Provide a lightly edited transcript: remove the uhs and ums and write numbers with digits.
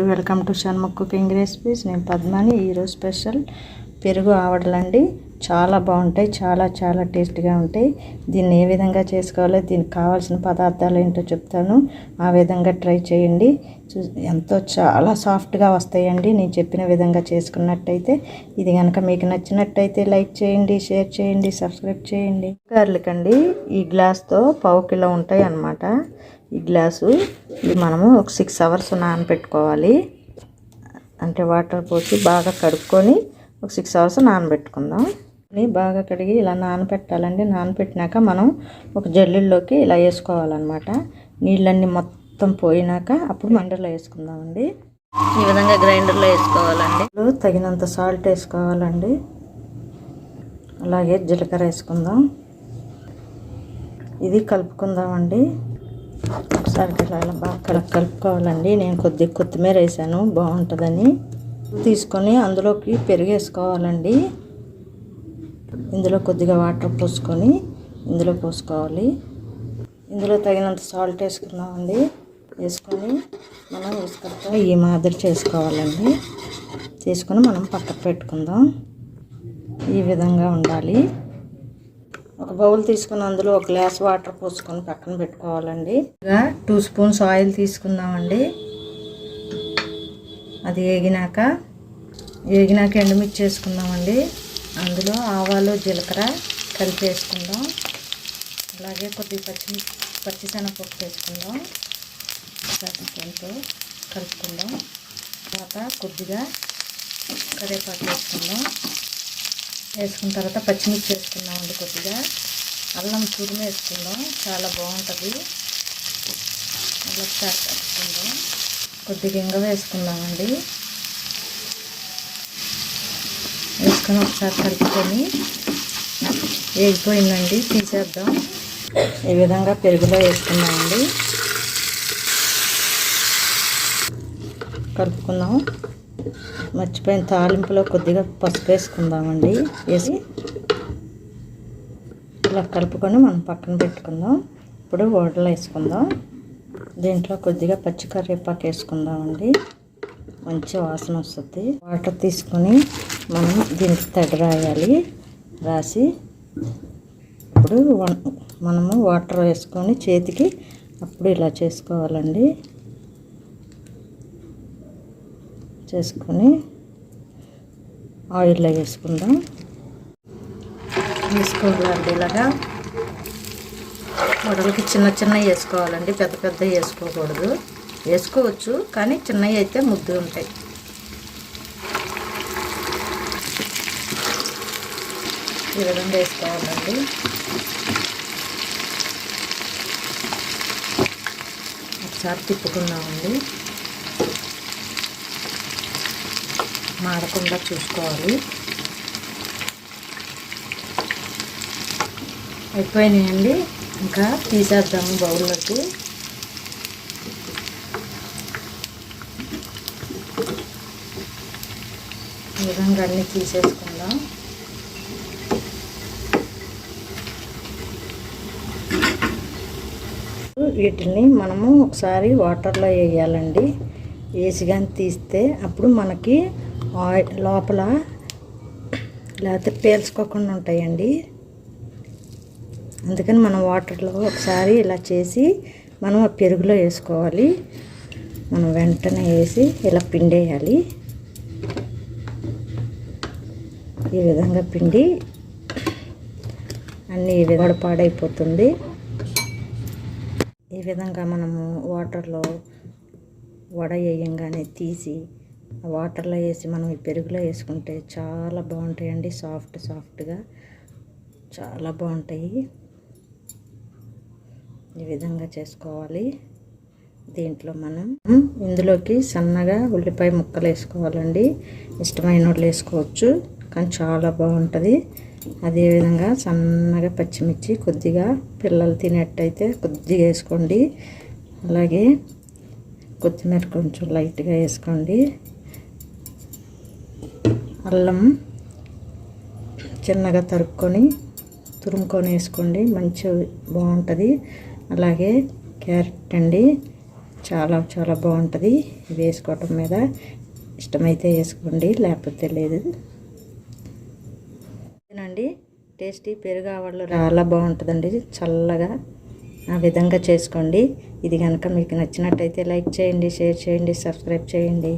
Welcome to Shanmukh cooking recipes. నేను పద్మాని. ఈరోజు special పెరుగు ఆవడలండి. చాలా బాగుంటాయి, చాలా టేస్ట్గా ఉంటాయి. దీన్ని ఏ విధంగా చేసుకోవాలో, దీనికి కావాల్సిన పదార్థాలు ఏంటో చెప్తాను. ఆ విధంగా ట్రై చేయండి. ఎంతో చాలా సాఫ్ట్గా వస్తాయండి నేను చెప్పిన విధంగా చేసుకున్నట్టయితే. ఇది కనుక మీకు నచ్చినట్టయితే లైక్ చేయండి, షేర్ చేయండి, సబ్స్క్రైబ్ చేయండి. గార్లికండి ఈ గ్లాస్తో 1/2 కిలో ఉంటాయి అన్నమాట. ఈ గ్లాసు ఇది మనము ఒక 6 అవర్స్ నానబెట్టుకోవాలి. అంటే వాటర్ పోసి బాగా కడుక్కొని ఒక 6 అవర్స్ నానబెట్టుకుందాం. బాగా కడిగి ఇలా నానబెట్టాలండి. నానబెట్టినాక మనం ఒక జల్లెల్లోకి ఇలా వేసుకోవాలన్నమాట. నీళ్ళన్నీ మొత్తం పోయినాక అప్పుడు మండలో వేసుకుందామండి. ఈ విధంగా గ్రైండర్లో వేసుకోవాలండి. తగినంత సాల్ట్ వేసుకోవాలండి. అలాగే జీలకర్ర వేసుకుందాం. ఇది కలుపుకుందామండి. ఒకసారి ఇలా బాగా కలుపుకోవాలండి. నేను కొద్దిగా కొత్తిమీర వేసాను బాగుంటుందని. తీసుకొని అందులోకి పెరుగు వేసుకోవాలండి. ఇందులో కొద్దిగా వాటర్ పోసుకొని ఇందులో పోసుకోవాలి. ఇందులో తగినంత సాల్ట్ వేసుకుందామండి. వేసుకొని మనం వేసుకుంటా ఈ మాదిరి చేసుకోవాలండి. చేసుకొని మనం పక్కకు పెట్టుకుందాం. ఈ విధంగా ఉండాలి. ఒక బౌల్ తీసుకుని అందులో ఒక గ్లాస్ వాటర్ పోసుకొని పక్కన పెట్టుకోవాలండి. 2 స్పూన్స్ ఆయిల్ తీసుకుందామండి. అది వేగినాక ఎండుమిర్చి వేసుకుందామండి. అందులో ఆవాలు, జీలకర్ర కలిపి వేసుకుందాం. అలాగే కొద్దిగా పచ్చిశనగపప్పు వేసుకుందాం. దాంతో కలుపుకుందాం. తర్వాత కొద్దిగా కరివేపాకు వేసుకుందాం. వేసుకున్న తర్వాత పచ్చిమిర్చి వేసుకుందామండి. కొద్దిగా అల్లం తురుము వేసుకుందాం. చాలా బాగుంటుంది. అలా ఒకసారి కలుపుకుందాం. కొద్దిగా ఇంగ వేసుకుందామండి. వేసుకొని ఒకసారి కలుపుకొని వేగిపోయిందండి, తీసేద్దాం. ఈ విధంగా పెరుగులో వేసుకుందామండి. కలుపుకుందాం. మర్చిపోయిన తాలింపులో కొద్దిగా పసుపు వేసుకుందామండి. వేసి ఇలా కలుపుకొని మనం పక్కన పెట్టుకుందాం. ఇప్పుడు వడలు వేసుకుందాం. దీంట్లో కొద్దిగా పచ్చి కరివేపాకు వేసుకుందామండి. మంచి వాసన వస్తుంది. వాటర్ తీసుకొని మనం దీనికి తడి రాయాలి. రాసి ఇప్పుడు మనము వాటర్ వేసుకొని చేతికి అప్పుడు ఇలా చేసుకోవాలండి. చేసుకొని ఆయిల్లో వేసుకుందాం. వేసుకోవాలండి. ఇలాగా వడలకి చిన్న వేసుకోవాలండి. పెద్ద వేసుకోకూడదు. వేసుకోవచ్చు కానీ చిన్నవి అయితే ముద్దు ఉంటాయి. ఈ విధంగా వేసుకోవాలండి. ఒకసారి తిప్పుకుందామండి. మాడకుండా చూసుకోవాలి. అయిపోయినాయండి. ఇంకా తీసేద్దాము బౌల్లోకి. ఈ విధంగా అన్నీ తీసేసుకుందాం. వీటిని మనము ఒకసారి వాటర్లో వేయాలండి. వేసి కానీ తీస్తే అప్పుడు మనకి ఆయిల్ లోపల లేకపోతే పేల్చుకోకుండా ఉంటాయండి. అందుకని మనం వాటర్లో ఒకసారి ఇలా చేసి మనం ఆ పెరుగులో వేసుకోవాలి. మనం వెంటనే వేసి ఇలా పిండేయాలి. ఈ విధంగా పిండి అన్నీ పాడైపోతుంది. ఈ విధంగా మనము వాటర్లో వడ వేయంగానే తీసి వాటర్లో వేసి మనం ఈ పెరుగులో వేసుకుంటే చాలా బాగుంటాయండి. సాఫ్ట్గా చాలా బాగుంటాయి. ఈ విధంగా చేసుకోవాలి. దీంట్లో మనం ఇందులోకి సన్నగా ఉల్లిపాయ ముక్కలు వేసుకోవాలండి. ఇష్టమైన వాళ్ళు వేసుకోవచ్చు కానీ చాలా బాగుంటుంది. అదేవిధంగా సన్నగా పచ్చిమిర్చి కొద్దిగా పిల్లలు తినేట్టయితే కొద్దిగా వేసుకోండి. అలాగే కొత్తిమీర కొంచెం లైట్గా వేసుకోండి. అల్లం చిన్నగా తురుముకొని వేసుకోండి. మంచి బాగుంటుంది. అలాగే క్యారెట్ అండి, చాలా చాలా బాగుంటుంది వేసుకోవటం మీద. ఇష్టమైతే వేసుకోండి, లేకపోతే లేదు. ఇదేనండి టేస్టీ పెరుగు ఆవడలు చాలా బాగుంటుందండి, చల్లగా. ఆ విధంగా చేసుకోండి. ఇది కనుక మీకు నచ్చినట్టయితే లైక్ చేయండి, షేర్ చేయండి, సబ్స్క్రైబ్ చేయండి.